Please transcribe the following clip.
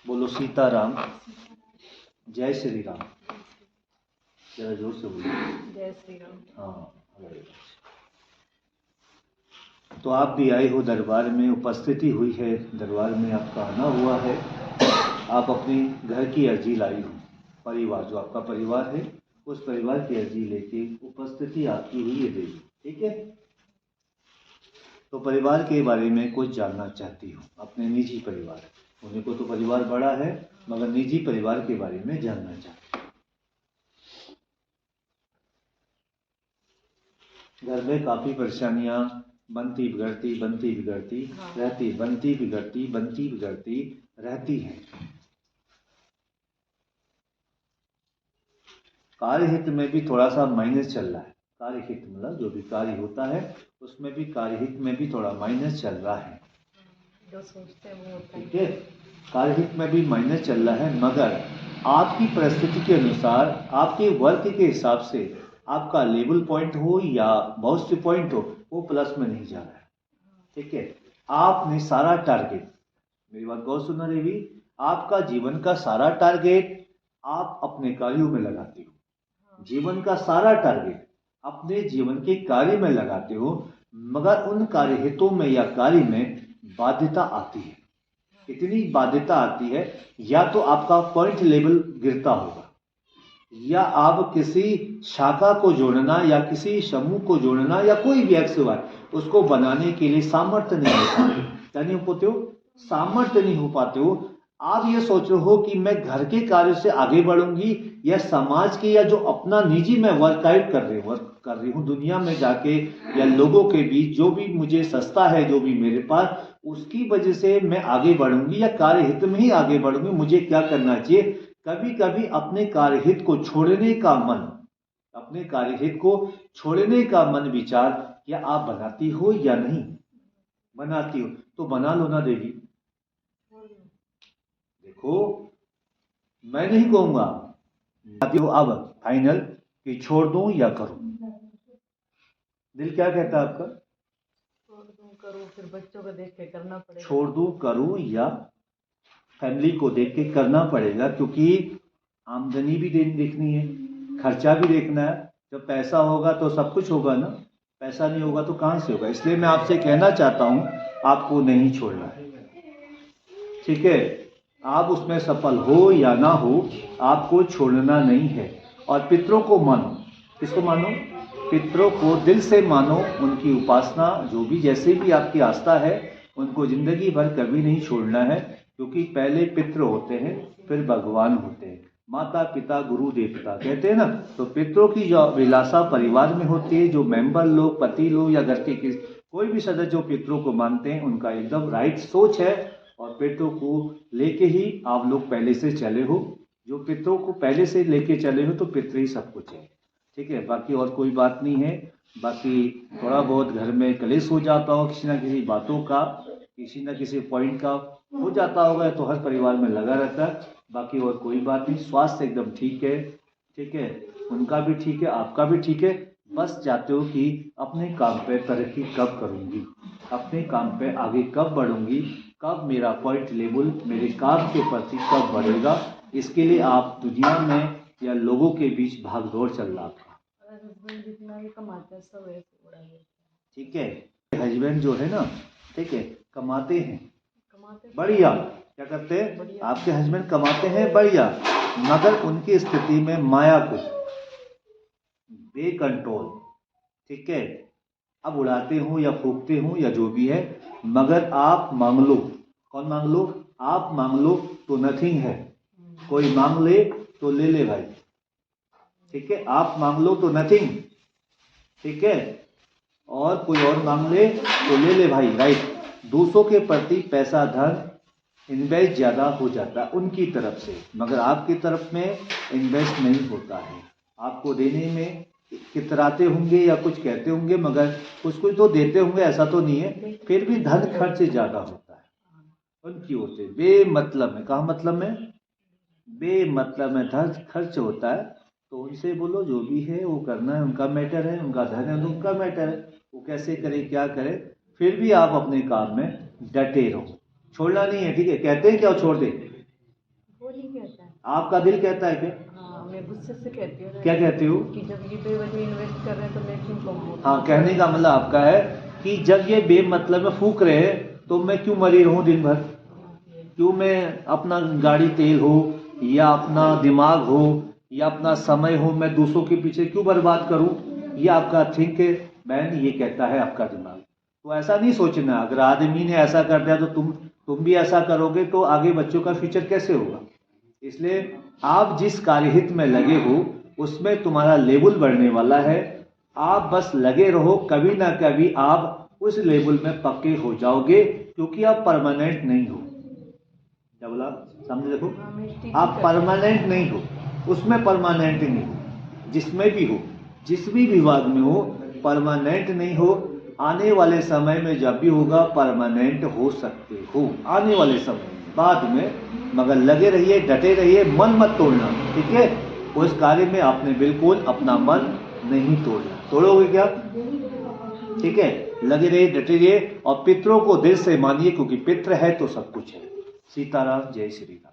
बोलो सीताराम। जय श्री राम। जरा जोर से बोलो। जय श्री राम। हाँ, तो आप भी आए हो, दरबार में उपस्थिति हुई है, दरबार में आपका आना हुआ है। आप अपनी घर की अर्जी लाई हो, परिवार जो आपका परिवार है उस परिवार की अर्जी लेके उपस्थिति आपकी हुई है देवी, ठीक है। तो परिवार के बारे में कुछ जानना चाहती हूँ, अपने निजी परिवार, उन्हें को तो परिवार बड़ा है मगर निजी परिवार के बारे में जानना चाहती हूँ। घर में काफ़ी परेशानियाँ बनती बिगड़ती रहती, बनती बिगड़ती रहती हैं। कार्यहित में भी थोड़ा सा माइनस चल रहा है। कार्यहित मतलब जो भी कार्य होता है उसमें भी कार्यहित में भी थोड़ा माइनस चल रहा है, जो सोचते हैं वो होता है। ठीक है। कार्यहित में भी माइनस चल रहा है मगर आपकी परिस्थिति के अनुसार, आपके वर्क के हिसाब से आपका लेवल पॉइंट हो या बहुत पॉइंट हो, वो प्लस में नहीं जा रहा है, ठीक है। आपने सारा टारगेट, मेरी बात गौर सुनना देवी, आपका जीवन का सारा टारगेट आप अपने कार्यों में लगाते हो। जीवन का सारा टारगेट अपने जीवन के कार्य में लगाते हो मगर उन कार्यहितों में या कार्य में बाध्यता आती है। इतनी बाध्यता आती है, या तो आपका पॉइंट लेवल गिरता होगा, या आप किसी शाखा को जोड़ना या किसी समूह को जोड़ना या कोई भी एक्स वाई उसको बनाने के लिए सामर्थ्य नहीं हो पाते। क्या नहीं हो पाते हो? सामर्थ्य नहीं हो पाते हो। आप ये सोच रहे हो कि मैं घर के कार्य से आगे बढ़ूंगी या समाज के, या जो अपना निजी मैं वर्कआउट कर रही हूँ दुनिया में जाके या लोगों के बीच, जो भी मुझे सस्ता है, जो भी मेरे पास, उसकी वजह से मैं आगे बढ़ूंगी या कार्यहित में ही आगे बढ़ूंगी। मुझे क्या करना चाहिए? कभी कभी अपने कार्यहित को छोड़ने का मन, अपने कार्यहित को छोड़ने का मन विचार क्या आप बनाती हो या नहीं बनाती हो? तो बना लो ना देवी। देखो, मैं नहीं कहूंगा अब फाइनल कि छोड़ दूं या करूं। दिल क्या कहता है आपका? छोड़ दूं करूं, फिर बच्चों को देख के करना पड़ेगा। छोड़ दूं करूं या फैमिली को देख के करना पड़ेगा, क्योंकि आमदनी भी देखनी है, खर्चा भी देखना है। जब पैसा होगा तो सब कुछ होगा ना, पैसा नहीं होगा तो कहां से होगा। इसलिए मैं आपसे कहना चाहता हूं, आपको नहीं छोड़ना है, ठीक है। आप उसमें सफल हो या ना हो, आपको छोड़ना नहीं है। और पितरों को मानो। किसको मानो? पितरों को दिल से मानो, उनकी उपासना, जो भी जैसे भी आपकी आस्था है, उनको जिंदगी भर कभी नहीं छोड़ना है, क्योंकि पहले पितृ होते हैं फिर भगवान होते हैं। माता पिता गुरु देवता कहते हैं ना, तो पितरों की जो विलासा परिवार में होती है, जो मेंबर लोग, पति लोग या घर के कोई भी सदस्य जो पितरों को मानते हैं, उनका एकदम राइट सोच है। और पितरों को लेके ही आप लोग पहले से चले हो। जो पितरों को पहले से लेके चले हो तो पितृ ही सब कुछ है, ठीक है। बाकी और कोई बात नहीं है। बाकी थोड़ा बहुत घर में कलेश हो जाता हो किसी ना किसी बातों का, किसी ना किसी पॉइंट का हो जाता होगा, तो हर परिवार में लगा रहता है। बाकी और कोई बात नहीं, स्वास्थ्य एकदम ठीक है, ठीक है। उनका भी ठीक है, आपका भी ठीक है। बस चाहते हो कि अपने काम पे तरक्की कब करूंगी, अपने काम पे आगे कब बढ़ूंगी, कब मेरा पॉइंट लेवल मेरे काम के प्रति कब बढ़ेगा। इसके लिए आप दुनिया में या लोगों के बीच भाग दौड़ चल रहा था, हस्बैंड जितना भी कमाते हैं सब ऐसे उड़ा देते हैं, ठीक है। हस्बैंड जो है ना, ठीक है, कमाते हैं कमाते बढ़िया। क्या करते हैं? आपके हस्बैंड कमाते हैं बढ़िया, मगर उनकी स्थिति में माया को बेकंट्रोल, ठीक है। अब उड़ाते हो या फूकते हो या जो भी है, मगर आप मांग लो। कौन मांग लो? आप मांग लो तो नथिंग है। कोई मांग ले तो ले ले भाई, ठीक है। आप मांग लो तो नथिंग, ठीक है। और कोई और मांग ले तो ले ले भाई, राइट। दूसरों के प्रति पैसा धन इन्वेस्ट ज़्यादा हो जाता है उनकी तरफ से, मगर आपकी तरफ में इन्वेस्ट नहीं होता है। आपको देने में कितराते होंगे या कुछ कहते होंगे, मगर कुछ कुछ तो देते होंगे, ऐसा तो नहीं है। फिर भी धन खर्च ज़्यादा होता है उनकी ओर से, बेमतलब में। कहाँ मतलब में? बेमतलब में धन खर्च होता है। तो उनसे बोलो जो भी है वो करना है, उनका मैटर है, उनका धन है, उनका मैटर है, वो कैसे करे क्या करे। फिर भी आप अपने काम में डटे रहो, छोड़ना नहीं है, ठीक है। कहते हैं क्या छोड़ दे? आपका दिल कहता है क्या? हाँ, मैं गुस्से से कहती हूँ क्या कहती हो? कि जब ये बेवजह इन्वेस्ट कर रहे हैं तो मैं क्यों कहूँ? हाँ, कहने का मतलब आपका है कि जब ये बेमतलब में फूक रहे हैं तो मैं क्यों मरी रहूं दिन भर? क्यों मैं अपना गाड़ी तेल हो या अपना दिमाग हो या अपना समय हो मैं दूसरों के पीछे क्यों बर्बाद करूं? ये आपका थिंक है बहन, ये कहता है आपका दिमाग। तो ऐसा नहीं सोचना, अगर आदमी ने ऐसा कर दिया तो तुम भी ऐसा करोगे तो आगे बच्चों का फ्यूचर कैसे होगा? इसलिए आप जिस कार्यहित में लगे हो उसमें तुम्हारा लेवल बढ़ने वाला है। आप बस लगे रहो, कभी ना कभी आप उस लेवल में पक्के हो जाओगे, क्योंकि आप परमानेंट नहीं हो। क्या बोला? समझे? देखो, हाँ, मैं teaching आप करती परमानेंट नहीं हो, उसमें परमानेंट नहीं हो, जिसमें भी हो, जिस भी विभाग में हो, परमानेंट नहीं हो। आने वाले समय में जब भी होगा परमानेंट हो सकते हो, आने वाले समय में, बाद में, मगर लगे रहिए, डटे रहिए, मन मत तोड़ना, ठीक है? उस कार्य में आपने बिल्कुल अपना मन नहीं तोड़ना। तोड़ोगे क्या? ठीक है, लगे रहिए, डटे रहिए और पितरों को दिल से मानिए, क्योंकि पित्र है तो सब कुछ है। सीताराम, जय श्री राम।